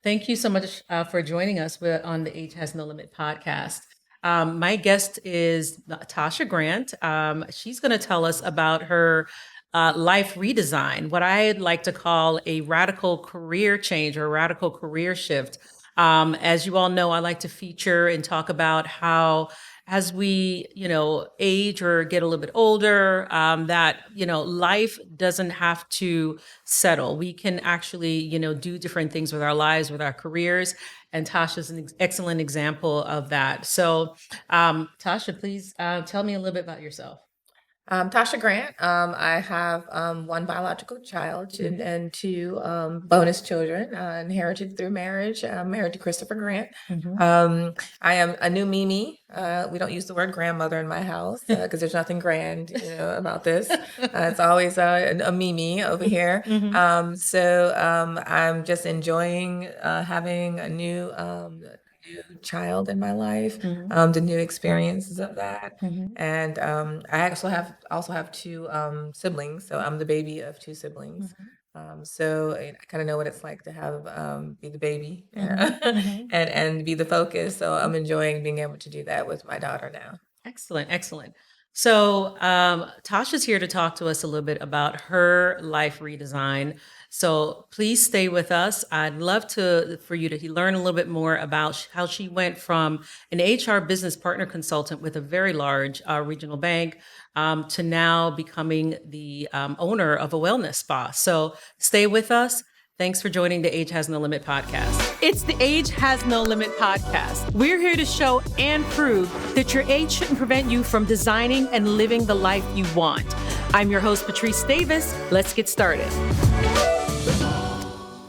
Thank you so much for joining us on the Age Has No Limit podcast. My guest is Tasha Grant. She's going to tell us about her life redesign, what I'd like to call a radical career change or a radical career shift. As you all know, I like to feature and talk about how as we, age or get a little bit older, that, life doesn't have to settle. We can actually, do different things with our lives, with our careers. And Tasha's an excellent example of that. So, Tasha, please tell me a little bit about yourself. Tasha Grant. I have one biological child and two bonus children inherited through marriage. I'm married to Christopher Grant. Mhm. I am a new Mimi. We don't use the word grandmother in my house because there's nothing grand, about this. It's always a Mimi over here. Mhm. I'm just enjoying having a new child in my life, Mhm. the new experiences of that. Mhm. And I also have two siblings, so I'm the baby of two siblings. Mhm. So I kind of know what it's like to have be the baby Mhm. and Mhm. and be the focus. So I'm enjoying being able to do that with my daughter now. Excellent, excellent. So, Tasha's here to talk to us a little bit about her life redesign. So, please stay with us. I'd love for you to learn a little bit more about how she went from an HR business partner consultant with a very large regional bank to now becoming the owner of a wellness spa. So, stay with us. Thanks for joining the Age Has No Limit podcast. It's the Age Has No Limit podcast. We're here to show and prove that your age shouldn't prevent you from designing and living the life you want. I'm your host, Patrice Davis. Let's get started.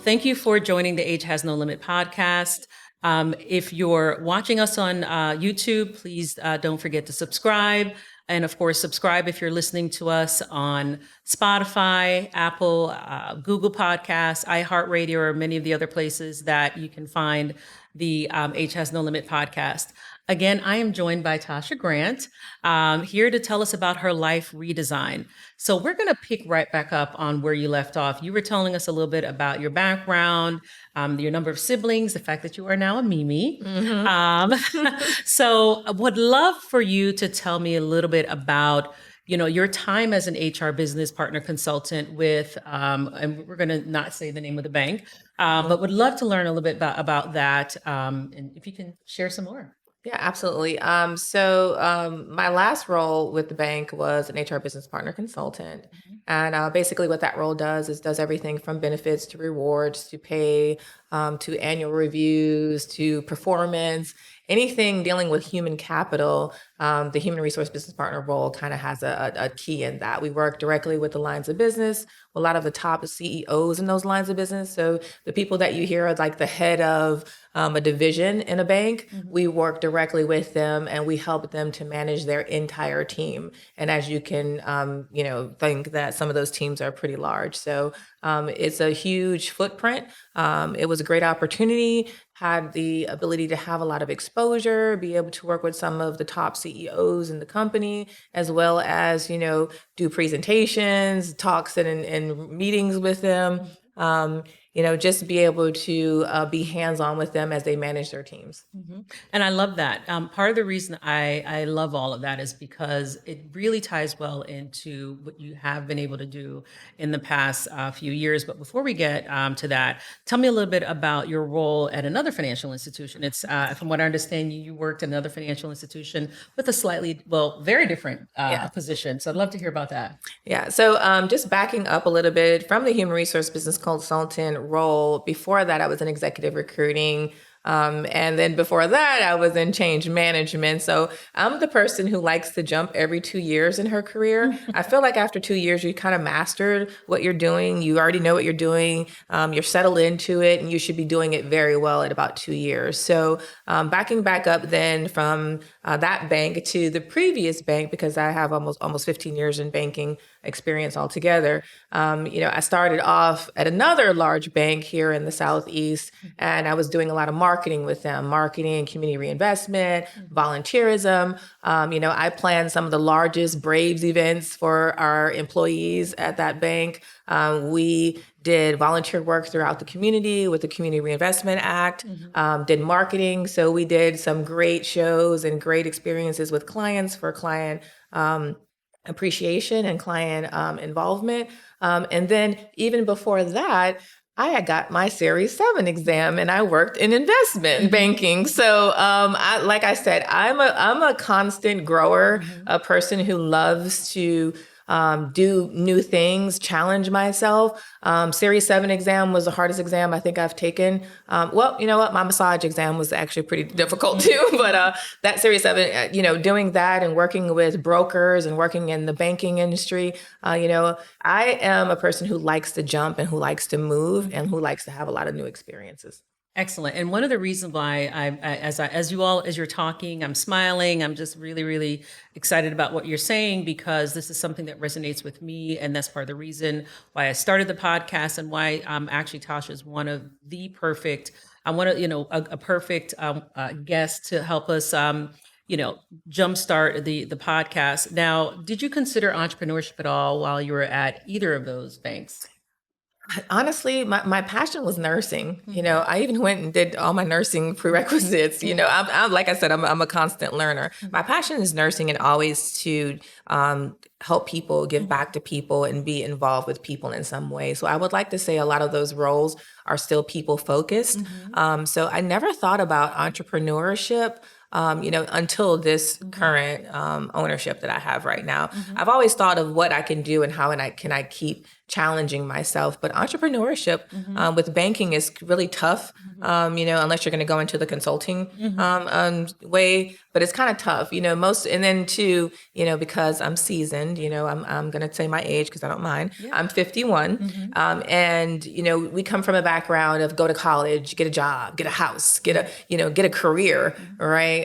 Thank you for joining the Age Has No Limit podcast. If you're watching us on YouTube, please don't forget to subscribe. And of course, subscribe if you're listening to us on Spotify, Apple, Google Podcasts, iHeartRadio, or many of the other places that you can find the Age Has No Limit podcast. Again, I am joined by Tasha Grant, here to tell us about her life redesign. So we're going to pick right back up on where you left off. You were telling us a little bit about your background, your number of siblings, the fact that you are now a Mimi. So I would love for you to tell me a little bit about your time as an HR business partner consultant with, and we're going to not say the name of the bank, but would love to learn a little bit about that. And if you can share some more. Yeah, absolutely. My last role with the bank was an HR business partner consultant. And basically, what that role does is does everything from benefits to rewards to pay to annual reviews to performance, anything dealing with human capital. The human resource business partner role kind of has a key in that. We work directly with the lines of business, a lot of the top CEOs in those lines of business. So the people that you hear are like the head of a division in a bank, we work directly with them and we help them to manage their entire team. And as you can, think that some of those teams are pretty large. So it's a huge footprint. It was a great opportunity, had the ability to have a lot of exposure, be able to work with some of the top CEOs in the company, as well as, do presentations, talks and meetings with them. Just be able to be hands-on with them as they manage their teams. And I love that. Part of the reason I love all of that is because it really ties well into what you have been able to do in the past few years. But before we get to that, tell me a little bit about your role at another financial institution. It's from what I understand, you worked at another financial institution with a very different Yeah. position. So I'd love to hear about that. Yeah. So just backing up a little bit from the human resource business consultant role, before that, I was in executive recruiting. And then before that, I was in change management. So I'm the person who likes to jump every 2 years in her career. I feel like after 2 years, you kind of mastered what you're doing. You already know what you're doing. You're settled into it, and you should be doing it very well at about 2 years. So backing back up then from that bank to the previous bank, because I have almost 15 years in banking. experience altogether. I started off at another large bank here in the Southeast, and I was doing a lot of marketing with them, marketing, community reinvestment, volunteerism. I planned some of the largest Braves events for our employees at that bank. We did volunteer work throughout the community with the Community Reinvestment Act, did marketing. So we did some great shows and great experiences with clients for client appreciation and client involvement. And then even before that, I had got my Series 7 exam and I worked in investment banking. So, like I said, I'm a constant grower, a person who loves to do new things, challenge myself. Series 7 exam was the hardest exam I think I've taken. Well, you know what? My massage exam was actually pretty difficult too. But that Series 7, doing that and working with brokers and working in the banking industry, I am a person who likes to jump and who likes to move and who likes to have a lot of new experiences. Excellent. And one of the reasons why as you're talking, I'm smiling. I'm just really, really excited about what you're saying, because this is something that resonates with me. And that's part of the reason why I started the podcast, and why actually Tasha is one of the perfect, I want to, a perfect guest to help us, jumpstart the podcast. Now, did you consider entrepreneurship at all while you were at either of those banks? Honestly, my passion was nursing. I even went and did all my nursing prerequisites. I'm like I said, I'm a constant learner. My passion is nursing and always to help people, give back to people, and be involved with people in some way. So I would like to say a lot of those roles are still people focused. So I never thought about entrepreneurship. Until this current ownership that I have right now. I've always thought of what I can do and how can I keep challenging myself. But entrepreneurship with banking is really tough, unless you're going to go into the consulting way. But it's kind of tough, and then too, because I'm seasoned, I'm going to say my age because I don't mind. Yeah. I'm 51. And, we come from a background of go to college, get a job, get a house, get a career, right?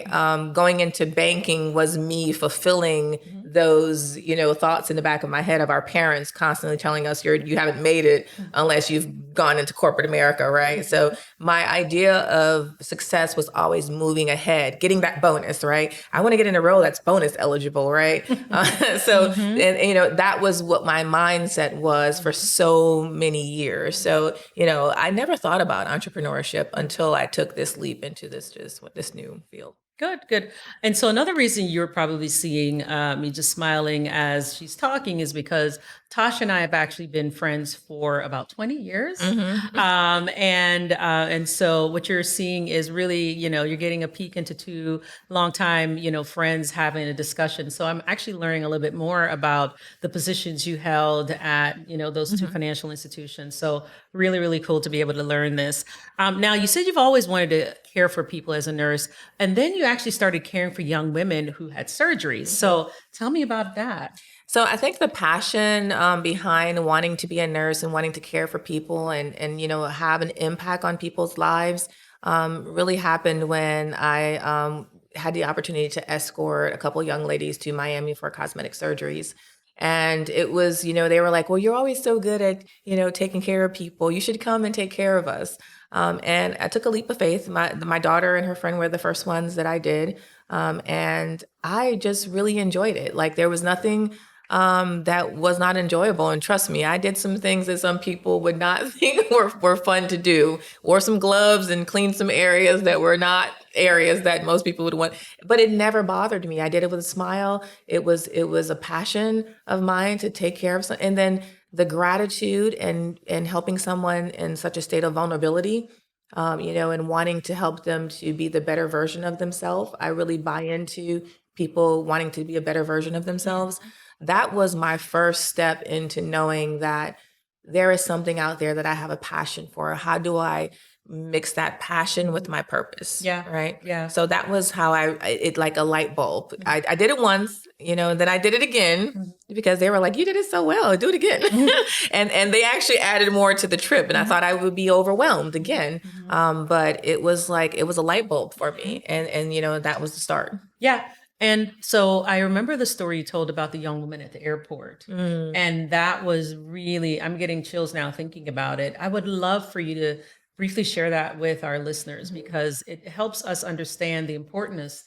Going into banking was me fulfilling those, thoughts in the back of my head of our parents constantly telling us you haven't made it unless you've gone into corporate America, right? So my idea of success was always moving ahead, getting that bonus, right? I want to get in a role that's bonus eligible, right? And that was what my mindset was for so many years. So, I never thought about entrepreneurship until I took this leap into this new field. Good, good. And so another reason you're probably seeing me just smiling as she's talking is because Tasha and I have actually been friends for about 20 years. And so what you're seeing is really, you're getting a peek into two longtime, friends having a discussion. So I'm actually learning a little bit more about the positions you held at, those two financial institutions. So really, really cool to be able to learn this. Now, you said you've always wanted to care for people as a nurse, and then you actually started caring for young women who had surgeries. So tell me about that. So I think the passion behind wanting to be a nurse and wanting to care for people and have an impact on people's lives really happened when I had the opportunity to escort a couple young ladies to Miami for cosmetic surgeries. And it was, they were like, well, you're always so good at, taking care of people. You should come and take care of us. And I took a leap of faith. My daughter and her friend were the first ones that I did. And I just really enjoyed it. Like there was nothing that was not enjoyable. And trust me, I did some things that some people would not think were fun to do. Wore some gloves and cleaned some areas that were not areas that most people would want. But it never bothered me. I did it with a smile. It was a passion of mine to take care of and then the gratitude and helping someone in such a state of vulnerability, and wanting to help them to be the better version of themselves. I really buy into people wanting to be a better version of themselves. That was my first step into knowing that there is something out there that I have a passion for. How do I mix that passion with my purpose? Yeah. Right. Yeah. So that was how it like a light bulb. I did it once, and then I did it again because they were like, you did it so well, do it again. And they actually added more to the trip. And I thought I would be overwhelmed again. But it was a light bulb for me. And that was the start. Yeah. And so I remember the story you told about the young woman at the airport. Mm. And that was really, I'm getting chills now thinking about it. I would love for you to briefly share that with our listeners because it helps us understand the importance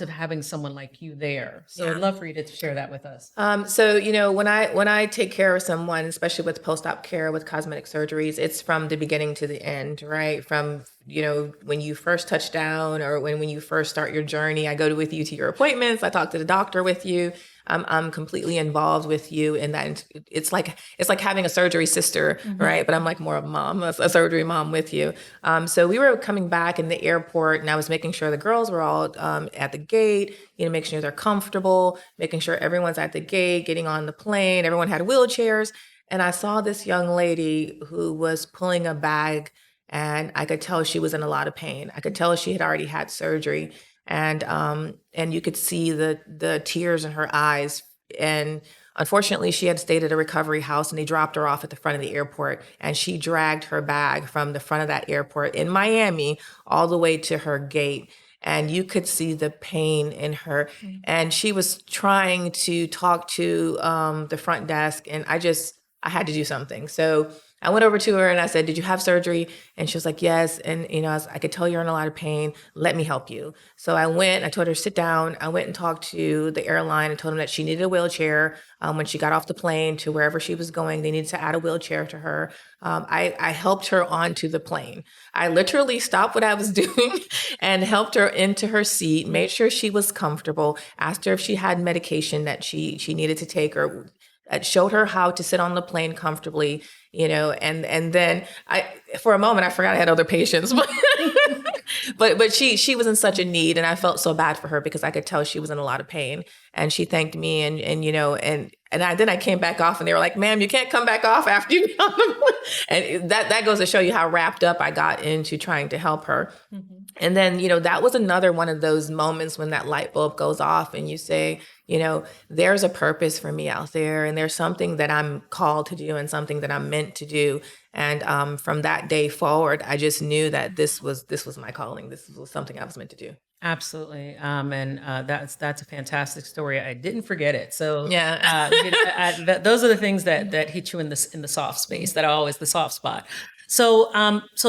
of having someone like you there. So I'd Yeah. love for you to share that with us. So when I take care of someone, especially with post-op care with cosmetic surgeries, it's from the beginning to the end, right? From when you first touch down or when you first start your journey, I go with you to your appointments. I talk to the doctor with you. I'm completely involved with you in that. It's like having a surgery sister, right? But I'm like more of a mom, a surgery mom with you. So we were coming back in the airport, and I was making sure the girls were all at the gate. Making sure they're comfortable, making sure everyone's at the gate, getting on the plane. Everyone had wheelchairs, and I saw this young lady who was pulling a bag, and I could tell she was in a lot of pain. I could tell she had already had surgery, and you could see the tears in her eyes. And unfortunately, she had stayed at a recovery house, and they dropped her off at the front of the airport. And she dragged her bag from the front of that airport in Miami all the way to her gate. And you could see the pain in her. And she was trying to talk to the front desk, and I had to do something. So I went over to her and I said, "Did you have surgery?" And she was like, "Yes." And I could tell you're in a lot of pain. Let me help you. So I told her, "Sit down." I went and talked to the airline and told them that she needed a wheelchair. When she got off the plane to wherever she was going, they needed to add a wheelchair to her. I helped her onto the plane. I literally stopped what I was doing and helped her into her seat, made sure she was comfortable, asked her if she had medication that she needed to take, or showed her how to sit on the plane comfortably, and then for a moment I forgot I had other patients, but but she was in such a need, and I felt so bad for her because I could tell she was in a lot of pain, and she thanked me, then I came back off, and they were like, "Ma'am, you can't come back off after you get on the plane." And that goes to show you how wrapped up I got into trying to help her. And then, that was another one of those moments when that light bulb goes off and you say, there's a purpose for me out there, and there's something that I'm called to do and something that I'm meant to do. And from that day forward, I just knew that this was my calling. This was something I was meant to do. Absolutely. And that's a fantastic story. I didn't forget it. So Yeah. those are the things that hit you in the soft space that are always the soft spot. So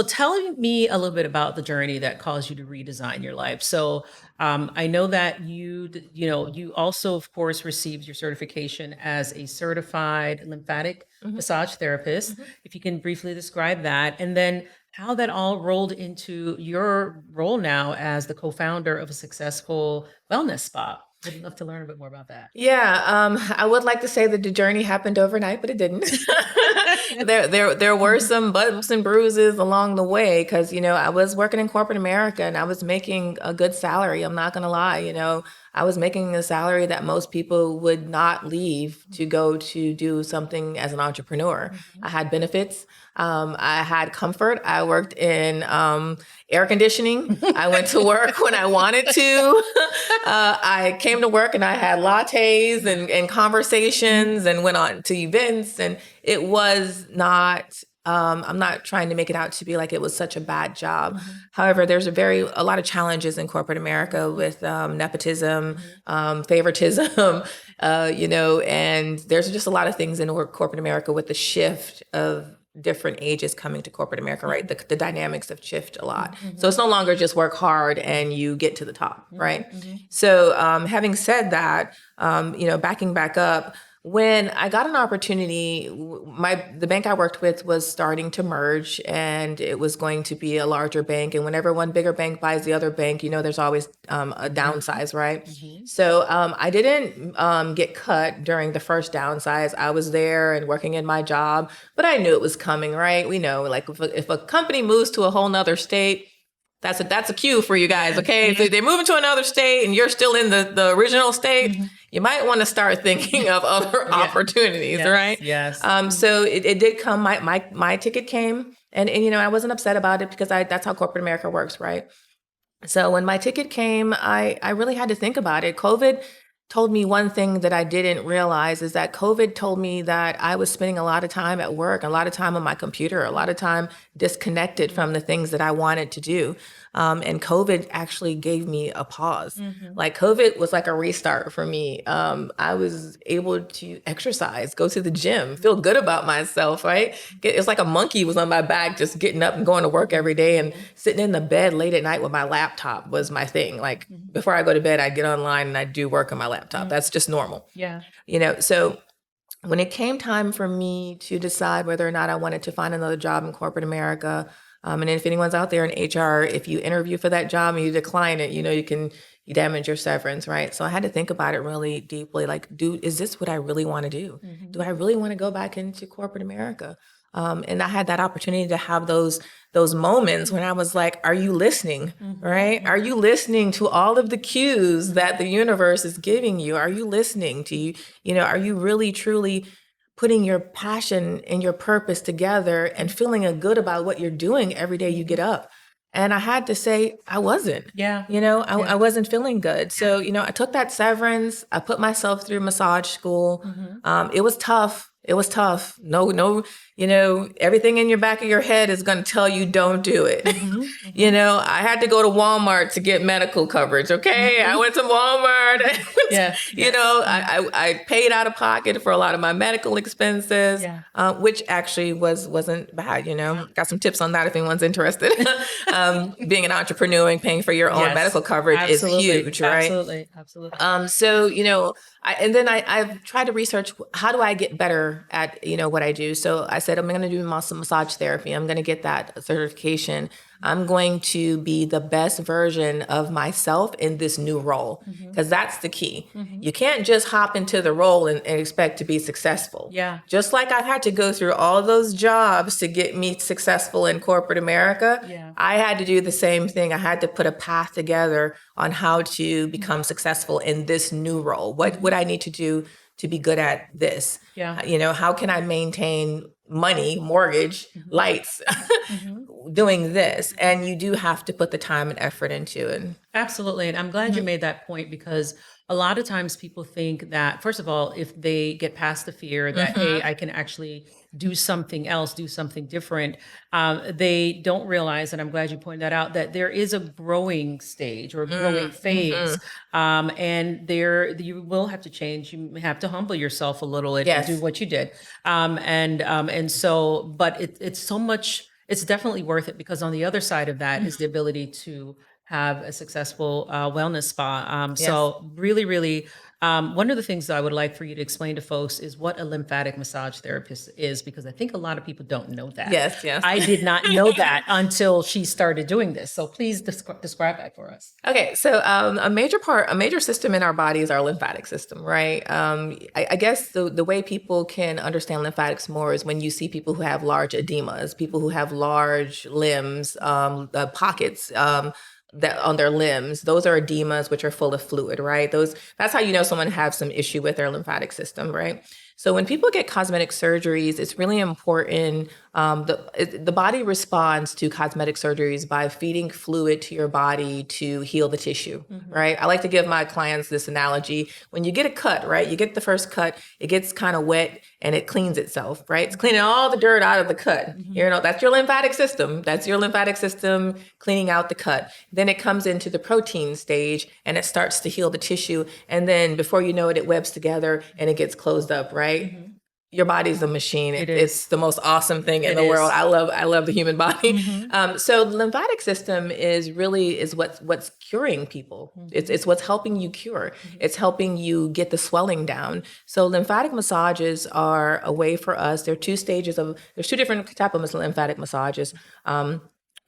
tell me a little bit about the journey that caused you to redesign your life. So I know that you also, of course, received your certification as a certified lymphatic massage therapist. If you can briefly describe that, and then how that all rolled into your role now as the co-founder of a successful wellness spa. Would love to learn a bit more about that. Yeah, I would like to say that the journey happened overnight, but it didn't. There were some bumps and bruises along the way because I was working in corporate America and I was making a good salary. I'm not gonna lie, I was making a salary that most people would not leave to go to do something as an entrepreneur. I had benefits. I had comfort. I worked in air conditioning. I went to work when I wanted to. I came to work and I had lattes and conversations and went on to events. And it was not, I'm not trying to make it out to be like it was such a bad job. However, there's a lot of challenges in corporate America with nepotism, favoritism, and there's just a lot of things in corporate America with the shift of different ages coming to corporate America, right? The dynamics have shifted a lot. So it's no longer just work hard and you get to the top, right? So having said that, backing back up, when I got an opportunity, the bank I worked with was starting to merge, and it was going to be a larger bank. And whenever one bigger bank buys the other bank, there's always a downsize, right? So I didn't get cut during the first downsize. I was there and working in my job, but I knew it was coming, right? We know, like if a company moves to a whole nother state, that's a cue for you guys, okay? If they're moving to another state and you're still in the original state, you might want to start thinking of other opportunities, right? Yes. So it did come. My ticket came, and I wasn't upset about it because that's how corporate America works, right? So when my ticket came, I really had to think about it. COVID told me one thing that I didn't realize is that COVID told me that I was spending a lot of time at work, a lot of time on my computer, a lot of time disconnected from the things that I wanted to do. And COVID actually gave me a pause. Like COVID was like a restart for me. I was able to exercise, go to the gym, feel good about myself, right? It's like a monkey was on my back, just getting up and going to work every day, and sitting in the bed late at night with my laptop was my thing. Like before I go to bed, I get online and I do work on my laptop. That's just normal. Yeah. So when it came time for me to decide whether or not I wanted to find another job in corporate America, and if anyone's out there in HR, if you interview for that job and you decline it, you damage your severance, right? So I had to think about it really deeply. Like, is this what I really want to do? Do I really want to go back into corporate America? And I had that opportunity to have those moments when I was like, are you listening? Right? Are you listening to all of the cues that the universe is giving you? Are you listening to are you really truly putting your passion and your purpose together and feeling good about what you're doing every day you get up? And I had to say, I wasn't. Yeah. I wasn't feeling good. So, I took that severance. I put myself through massage school. It was tough. It was tough. No, everything in your back of your head is going to tell you don't do it. I had to go to Walmart to get medical coverage. Okay. I went to Walmart. I paid out of pocket for a lot of my medical expenses, which actually wasn't bad. Got some tips on that if anyone's interested. Being an entrepreneur and paying for your own medical coverage is huge, right? Absolutely. I've tried to research, how do I get better at, what I do? So I said, I'm going to do massage therapy. I'm going to get that certification. I'm going to be the best version of myself in this new role, because that's the key. You can't just hop into the role and expect to be successful. Yeah. Just like I had to go through all those jobs to get me successful in corporate America, I had to do the same thing. I had to put a path together on how to become successful in this new role. What would I need to do to be good at this? How can I maintain money, mortgage, lights, doing this? And you do have to put the time and effort into it. Absolutely. And I'm glad you made that point, because a lot of times people think that, first of all, if they get past the fear that, hey, I can actually do something else, do something different, they don't realize, and I'm glad you pointed that out, that there is a growing stage or a growing phase. And you will have to change. You have to humble yourself a little and do what you did. But it's so much, it's definitely worth it, because on the other side of that is the ability to have a successful wellness spa. So really, really, one of the things that I would like for you to explain to folks is what a lymphatic massage therapist is, because I think a lot of people don't know that. Yes. I did not know that until she started doing this. So please describe that for us. Okay, so a major system in our body is our lymphatic system, right? I guess the way people can understand lymphatics more is when you see people who have large edemas, people who have large limbs, pockets, that on their limbs. Those are edemas, which are full of fluid, right? That's how you know someone has some issue with their lymphatic system, right? So when people get cosmetic surgeries, it's really important. The body responds to cosmetic surgeries by feeding fluid to your body to heal the tissue, right? I like to give my clients this analogy. When you get a cut, right? You get the first cut, it gets kind of wet and it cleans itself, right? It's cleaning all the dirt out of the cut. That's your lymphatic system. That's your lymphatic system cleaning out the cut. Then it comes into the protein stage and it starts to heal the tissue. And then before you know it, it webs together and it gets closed up, right? Your body's a machine. It's the most awesome thing in the world. I love the human body. So the lymphatic system is what's curing people. It's what's helping you cure. It's helping you get the swelling down. So lymphatic massages are a way for us. There's two different types of lymphatic massages.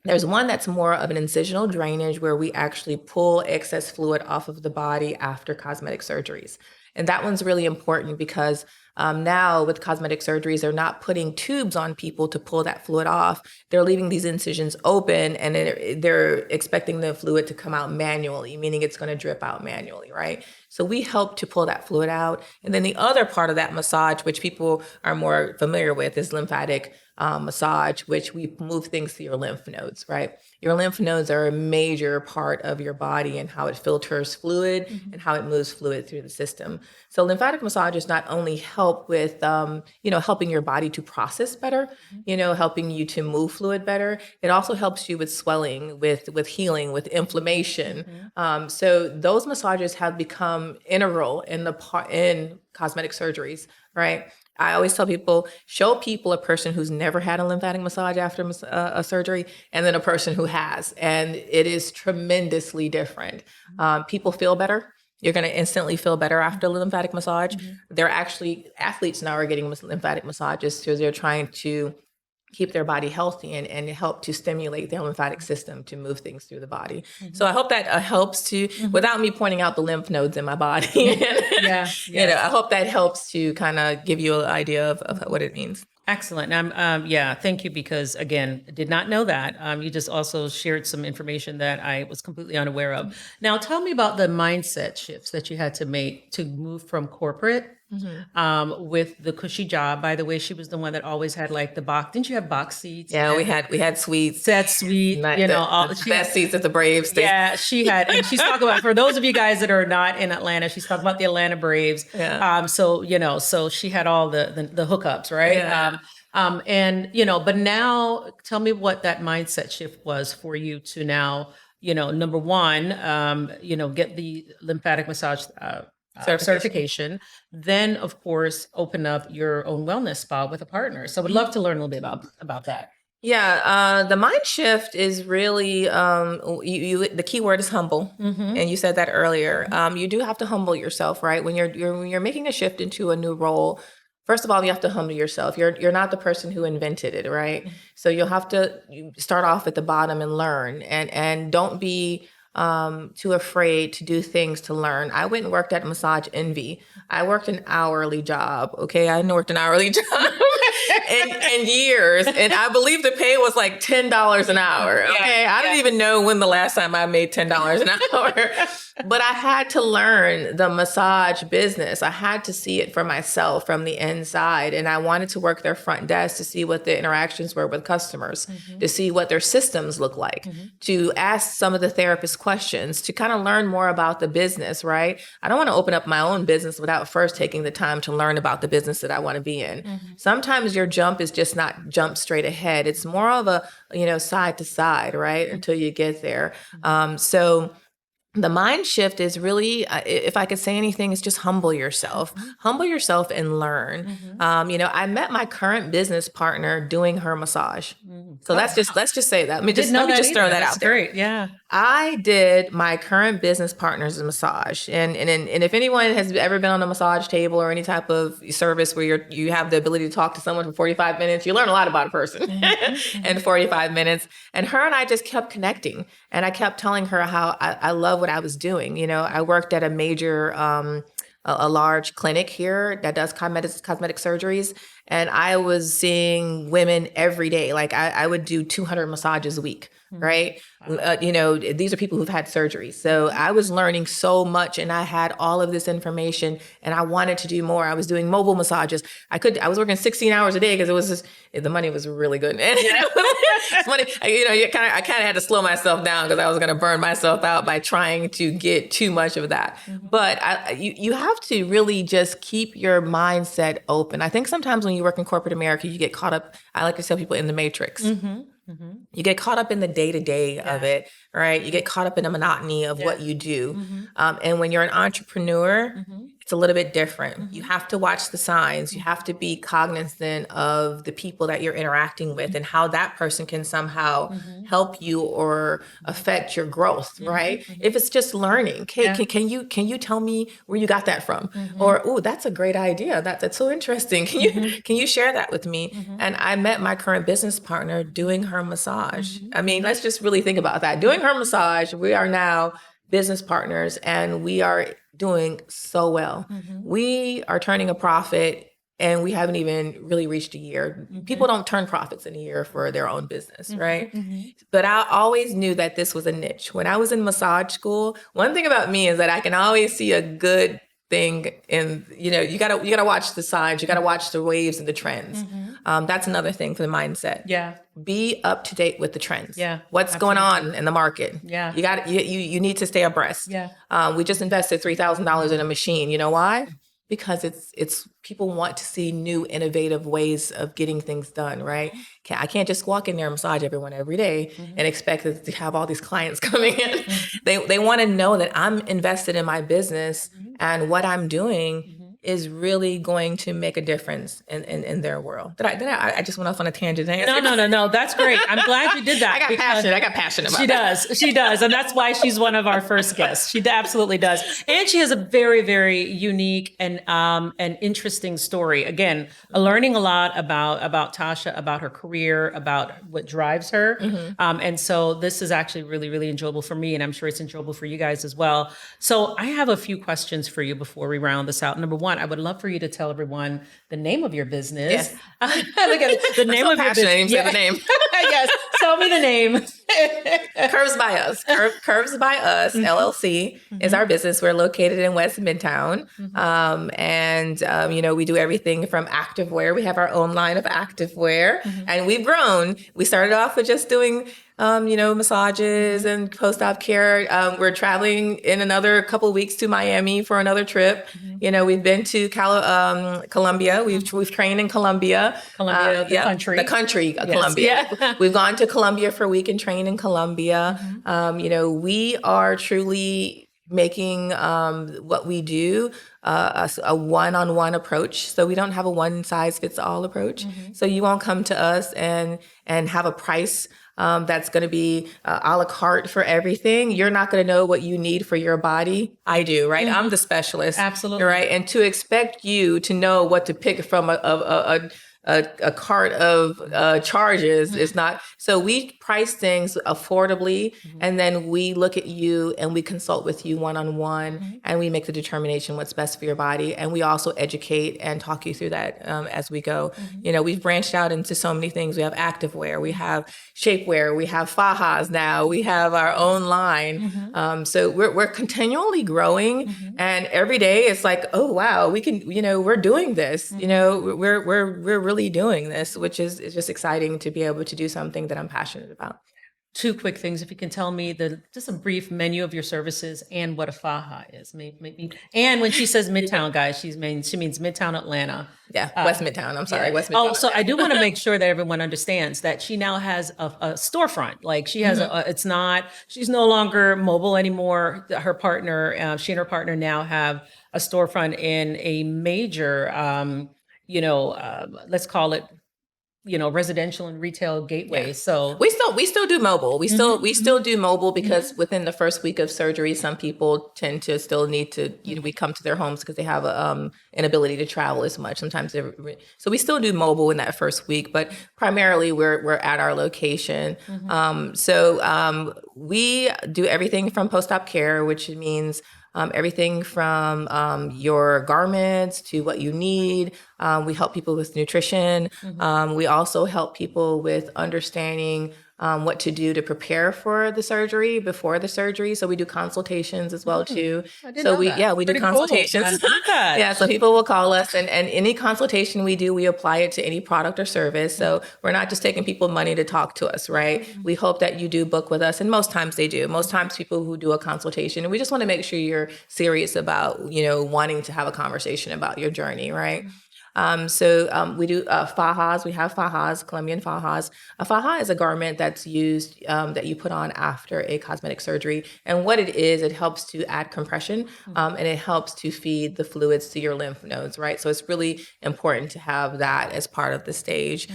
There's one that's more of an incisional drainage, where we actually pull excess fluid off of the body after cosmetic surgeries. And that one's really important because now with cosmetic surgeries, they're not putting tubes on people to pull that fluid off. They're leaving these incisions open, and they're expecting the fluid to come out manually, meaning it's going to drip out manually, right? So we help to pull that fluid out. And then the other part of that massage, which people are more familiar with, is lymphatic massage, which we move things through your lymph nodes, right? Your lymph nodes are a major part of your body and how it filters fluid and how it moves fluid through the system. So lymphatic massages not only help with, helping your body to process better, helping you to move fluid better. It also helps you with swelling, with healing, with inflammation. So those massages have become integral in cosmetic surgeries, right? I always tell people, show people a person who's never had a lymphatic massage after a surgery, and then a person who has, and it is tremendously different. People feel better. You're going to instantly feel better after a lymphatic massage. They're actually, athletes now are getting lymphatic massages, so they're trying to keep their body healthy and help to stimulate their lymphatic system to move things through the body. So I hope that helps to, without me pointing out the lymph nodes in my body, I hope that helps to kind of give you an idea of what it means. Excellent. Thank you, because again, did not know that. You just also shared some information that I was completely unaware of. Now, tell me about the mindset shifts that you had to make to move from corporate with the cushy job. By the way, she was the one that always had like the box. Didn't you have box seats? Yeah, we had suites. Set suite, the best seats at the Braves. Yeah, she had, and she's talking about, for those of you guys that are not in Atlanta, she's talking about the Atlanta Braves. Yeah. So she had all the hookups, right? Yeah. But now tell me what that mindset shift was for you to now, number one, get the lymphatic massage certification, then of course open up your own wellness spa with a partner. So would love to learn a little bit about that. Yeah, the mind shift is really the key word is humble, and you said that earlier. You do have to humble yourself, right? When you're making a shift into a new role. First of all, you have to humble yourself. You're not the person who invented it, right? So you'll have to start off at the bottom and learn, and don't be too afraid to do things to learn. I went and worked at Massage Envy. I worked an hourly job. Okay, I hadn't worked an hourly job in years, and I believe the pay was like $10 an hour. Okay, I don't even know when the last time I made $10 an hour. But I had to learn the massage business. I had to see it for myself from the inside. And I wanted to work their front desk to see what the interactions were with customers, to see what their systems look like, to ask some of the therapist questions, to kind of learn more about the business, right? I don't want to open up my own business without first taking the time to learn about the business that I want to be in. Sometimes your jump is just not jump straight ahead. It's more of a, side to side, right? Until you get there. So the mind shift is really, if I could say anything, is just humble yourself. Humble yourself and learn. I met my current business partner doing her massage. So let's just say that. Let me just throw that out there. Great. Yeah. I did my current business partner's massage. And if anyone has ever been on a massage table or any type of service where you have the ability to talk to someone for 45 minutes, you learn a lot about a person in 45 minutes. And her and I just kept connecting. And I kept telling her how I love what I was doing. I worked at a major, a large clinic here that does cosmetic surgeries. And I was seeing women every day. Like I would do 200 massages a week. Right. These are people who've had surgery. So I was learning so much, and I had all of this information, and I wanted to do more. I was doing mobile massages. I was working 16 hours a day because it was just, the money was really good. Money, I kind of had to slow myself down because I was going to burn myself out by trying to get too much of that. But you have to really just keep your mindset open. I think sometimes when you work in corporate America, you get caught up. I like to tell people in the matrix. You get caught up in the day-to-day of it, right? You get caught up in the monotony of what you do. And when you're an entrepreneur, it's a little bit different. You have to watch the signs. You have to be cognizant of the people that you're interacting with and how that person can somehow help you or affect your growth, right? If it's just learning, can you tell me where you got that from? Or, oh, that's a great idea. That's so interesting. Can you share that with me? And I met my current business partner doing her massage. I mean, let's just really think about that. Doing her massage, we are now business partners, and we are doing so well. We are turning a profit, and we haven't even really reached a year. People don't turn profits in a year for their own business, right? But I always knew that this was a niche. When I was in massage school, one thing about me is that I can always see a good thing in, you gotta watch the signs, you gotta watch the waves and the trends. That's another thing for the mindset. Yeah. Be up to date with the trends. Yeah, What's going on in the market? Yeah. You need to stay abreast. Yeah. We just invested $3,000 in a machine. You know why? Because it's people want to see new innovative ways of getting things done, right? I can't just walk in there and massage everyone every day and expect to have all these clients coming in. They want to know that I'm invested in my business and what I'm doing is really going to make a difference in their world. I just went off on a tangent. No. That's great. I'm glad you did that. I got passionate about She does. And that's why she's one of our first guests. She absolutely does. And she has a very, very unique and interesting story. Again, learning a lot about Tasha, about her career, about what drives her. And so this is actually really, really enjoyable for me. And I'm sure it's enjoyable for you guys as well. So I have a few questions for you before we round this out. Number one, I would love for you to tell everyone the name of your business. Yes. Look at the name of your business. Say the name. Yes. Tell me the name. Curves by Us. Curves by Us, LLC is our business. We're located in West Midtown. We do everything from activewear. We have our own line of activewear and we've grown. We started off with just doing massages and post-op care. We're traveling in another couple of weeks to Miami for another trip. We've been to Colombia. We've trained in Colombia. The country. Yes. Colombia. Yeah. We've gone to Colombia for a week and trained in Colombia. We are truly making what we do a one-on-one approach. So we don't have a one-size-fits-all approach. So you won't come to us and have a price that's going to be a la carte for everything. You're not going to know what you need for your body. I do, right? I'm the specialist. Absolutely. Right. And to expect you to know what to pick from a cart of charges is not. So we price things affordably, and then we look at you and we consult with you one-on-one, and we make the determination what's best for your body. And we also educate and talk you through that as we go. We've branched out into so many things. We have activewear, we have shapewear, we have fajas now, we have our own line. So we're continually growing, and every day it's like, oh wow, we can, we're doing this. We're really doing this, which is just exciting to be able to do something that I'm passionate about. Two quick things. If you can tell me just a brief menu of your services and what a faja is, maybe. And when she says Midtown, guys, she means Midtown Atlanta. Yeah, West Midtown. I'm sorry, West Midtown. Oh, so I do want to make sure that everyone understands that she now has a storefront. Like she has she's no longer mobile anymore. Her partner, she and her partner now have a storefront in a major, let's call it, residential and retail gateway. Yeah. So we still do mobile. We still do mobile because within the first week of surgery, some people tend to still need to, we come to their homes because they have inability to travel as much. Sometimes so we still do mobile in that first week, but primarily we're at our location. We do everything from post-op care, which means everything from your garments to what you need. We help people with nutrition. We also help people with understanding what to do to prepare for the surgery, before the surgery. So we do consultations as well too. We do consultations. Cool. Yeah, so people will call us, and any consultation we do, we apply it to any product or service. So we're not just taking people money to talk to us, right? We hope that you do book with us, and most times they do. Most times people who do a consultation, and we just want to make sure you're serious about, wanting to have a conversation about your journey, right? We do fajas. We have fajas, Colombian fajas. A faja is a garment that's used that you put on after a cosmetic surgery. And what it is, it helps to add compression and it helps to feed the fluids to your lymph nodes, right? So it's really important to have that as part of the stage.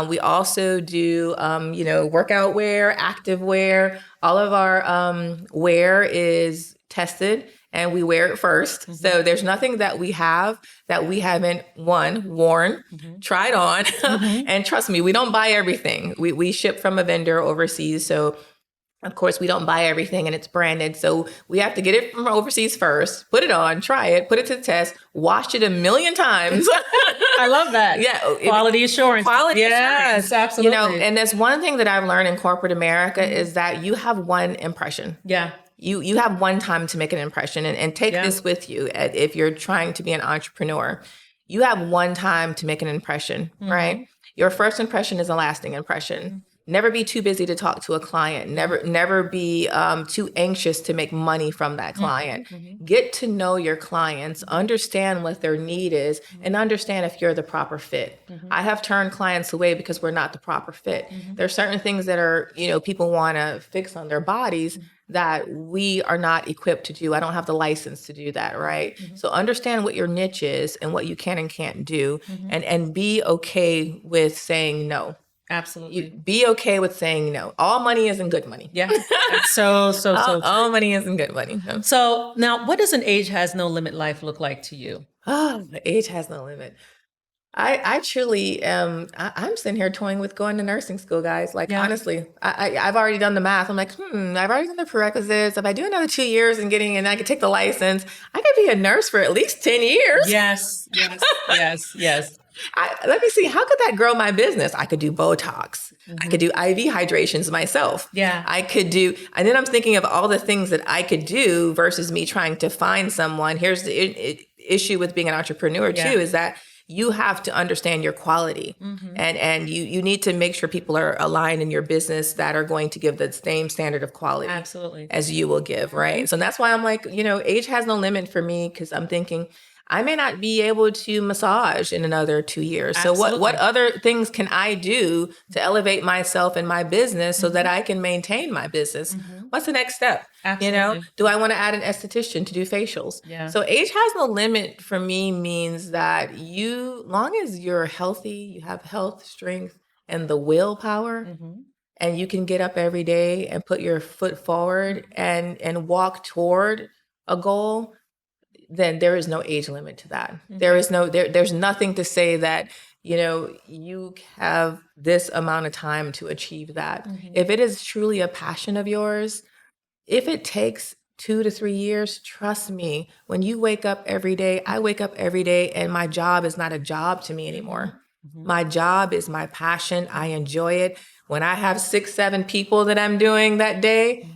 We also do, workout wear, active wear. All of our wear is tested, and we wear it first. So there's nothing that we have that we haven't, worn, tried on. And trust me, we don't buy everything. We ship from a vendor overseas. So of course, we don't buy everything and it's branded. So we have to get it from overseas first, put it on, try it, put it to the test, wash it 1,000,000 times. I love that. Yeah. Quality assurance. Yes, absolutely. And that's one thing that I've learned in corporate America is that you have one impression. Yeah. You have one time to make an impression, and take this with you if you're trying to be an entrepreneur. You have one time to make an impression, right? Your first impression is a lasting impression. Never be too busy to talk to a client. Never be too anxious to make money from that client. Get to know your clients, understand what their need is, and understand if you're the proper fit. I have turned clients away because we're not the proper fit. There are certain things that are, people want to fix on their bodies that we are not equipped to do. I don't have the license to do that, right? So understand what your niche is and what you can and can't do, and be okay with saying no. Absolutely. Be okay with saying no. All money isn't good money. Yeah. That's so true. All money isn't good money. So now, what does an age has no limit life look like to you? Oh, the age has no limit. I truly am. I'm sitting here toying with going to nursing school, guys. Like, honestly, I've already done the math. I'm like, I've already done the prerequisites. If I do another 2 years and I could take the license, I could be a nurse for at least 10 years. Yes. Let me see, how could that grow my business? I could do Botox. I could do IV hydrations myself. Yeah. I could do, and then I'm thinking of all the things that I could do versus me trying to find someone. Here's the issue with being an entrepreneur too, is that you have to understand your quality, and you need to make sure people are aligned in your business that are going to give the same standard of quality as you will give, right? So that's why I'm like, age has no limit for me, because I'm thinking, I may not be able to massage in another 2 years. Absolutely. So what other things can I do to elevate myself and my business so that I can maintain my business? What's the next step? Absolutely. Do I want to add an esthetician to do facials? Yeah. So age has no limit for me means that long as you're healthy, you have health, strength, and the willpower, and you can get up every day and put your foot forward and walk toward a goal, then there is no age limit to that. There's nothing to say that, you have this amount of time to achieve that. If it is truly a passion of yours, if it takes 2 to 3 years, trust me, when you wake up every day, I wake up every day and my job is not a job to me anymore. My job is my passion. I enjoy it. When I have 6, 7 people that I'm doing that day,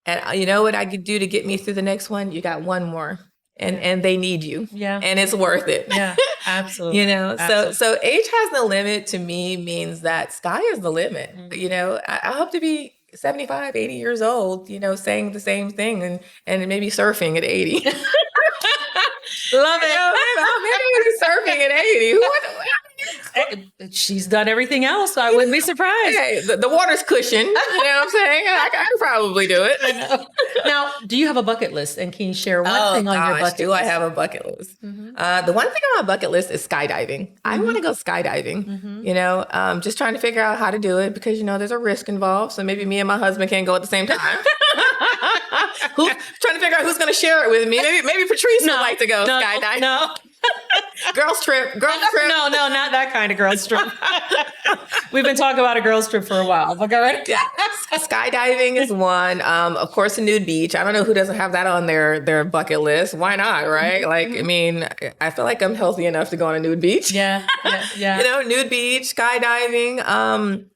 and you know what I could do to get me through the next one? You got one more. And they need you. Yeah. And it's worth it. Yeah, absolutely. So age has no limit to me means that sky is the limit. I hope to be 75, 80 years old, saying the same thing and maybe surfing at 80. Love it. Maybe surfing at 80. She's done everything else, so I wouldn't be surprised. Hey, the water's cushioned. You know what I'm saying? I could probably do it. I know. Now, do you have a bucket list? And can you share one thing on your bucket list? I have a bucket list? The one thing on my bucket list is skydiving. I want to go skydiving. Just trying to figure out how to do it because, there's a risk involved. So maybe me and my husband can't go at the same time. Who's trying to figure out who's going to share it with me? Maybe Patrice would like to go skydiving. No. Girls trip. No, not that kind of girls trip. We've been talking about a girls trip for a while. Okay, right? Yeah. Skydiving is one. Of course, a nude beach. I don't know who doesn't have that on their bucket list. Why not, right? I feel like I'm healthy enough to go on a nude beach. Yeah. Nude beach, skydiving,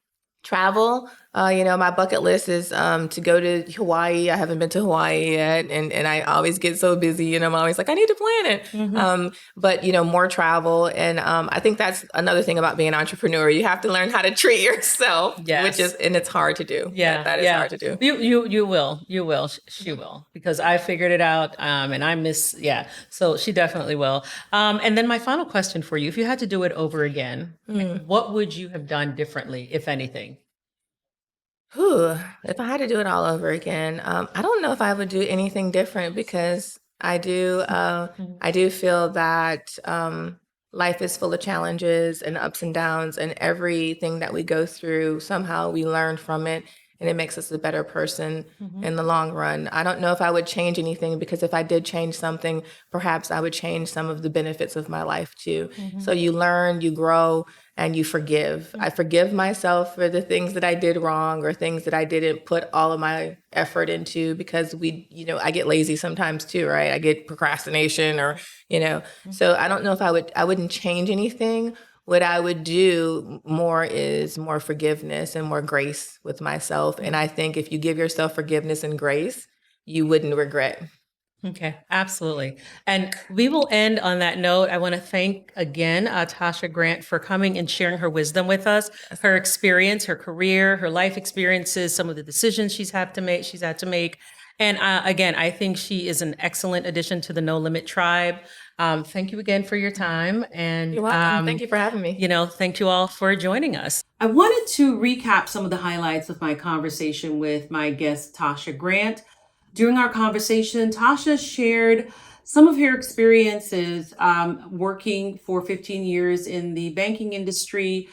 travel. My bucket list is to go to Hawaii. I haven't been to Hawaii yet, and I always get so busy, and I'm always like, I need to plan it. But more travel, and I think that's another thing about being an entrepreneur. You have to learn how to treat yourself, and it's hard to do. Yeah, that is hard to do. You will, she will, because I figured it out, and I miss. Yeah, so she definitely will. And then my final question for you: if you had to do it over again, what would you have done differently, if anything? If I had to do it all over again, I don't know if I would do anything different because I do feel that life is full of challenges and ups and downs, and everything that we go through, somehow we learn from it and it makes us a better person in the long run. I don't know if I would change anything because if I did change something, perhaps I would change some of the benefits of my life too. So you learn, you grow, and you forgive. I forgive myself for the things that I did wrong or things that I didn't put all of my effort into because I get lazy sometimes too, right? I get procrastination or. So I don't know if I wouldn't change anything. What I would do more is more forgiveness and more grace with myself. And I think if you give yourself forgiveness and grace, you wouldn't regret Okay, absolutely. And we will end on that note. I want to thank again Tasha Grant for coming and sharing her wisdom with us, her experience, her career, her life experiences, some of the decisions she's had to make. And again, I think she is an excellent addition to the No Limit tribe. Thank you again for your time. And You're welcome. Thank you for having me. thank you all for joining us. I wanted to recap some of the highlights of my conversation with my guest, Tasha Grant. During our conversation, Tasha shared some of her experiences working for 15 years in the banking industry,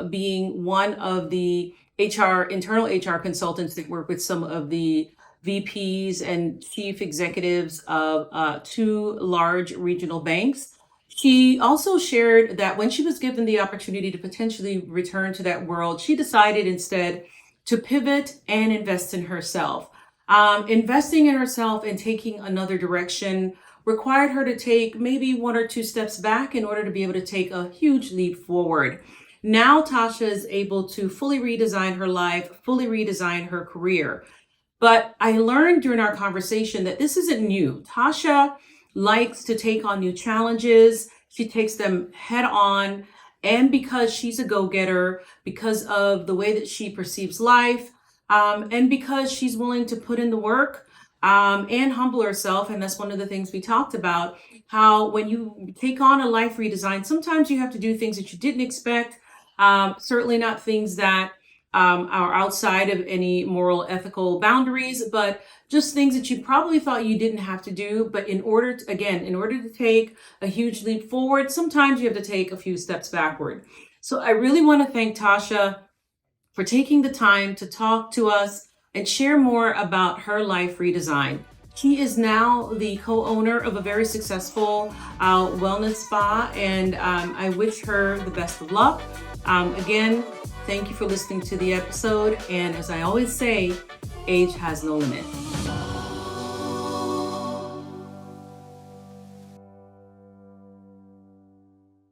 being one of the internal HR consultants that work with some of the VPs and chief executives of two large regional banks. She also shared that when she was given the opportunity to potentially return to that world, she decided instead to pivot and invest in herself. Investing in herself and taking another direction required her to take maybe one or two steps back in order to be able to take a huge leap forward. Now Tasha is able to fully redesign her life, fully redesign her career. But I learned during our conversation that this isn't new. Tasha likes to take on new challenges. She takes them head on. And because she's a go-getter, because of the way that she perceives life, and because she's willing to put in the work and humble herself. And that's one of the things we talked about, how when you take on a life redesign, sometimes you have to do things that you didn't expect, certainly not things that are outside of any moral, ethical boundaries, but just things that you probably thought you didn't have to do. But in order to take a huge leap forward, sometimes you have to take a few steps backward. So I really want to thank Tasha for taking the time to talk to us and share more about her life redesign. She is now the co-owner of a very successful wellness spa, and I wish her the best of luck. Again, thank you for listening to the episode. And as I always say, age has no limit.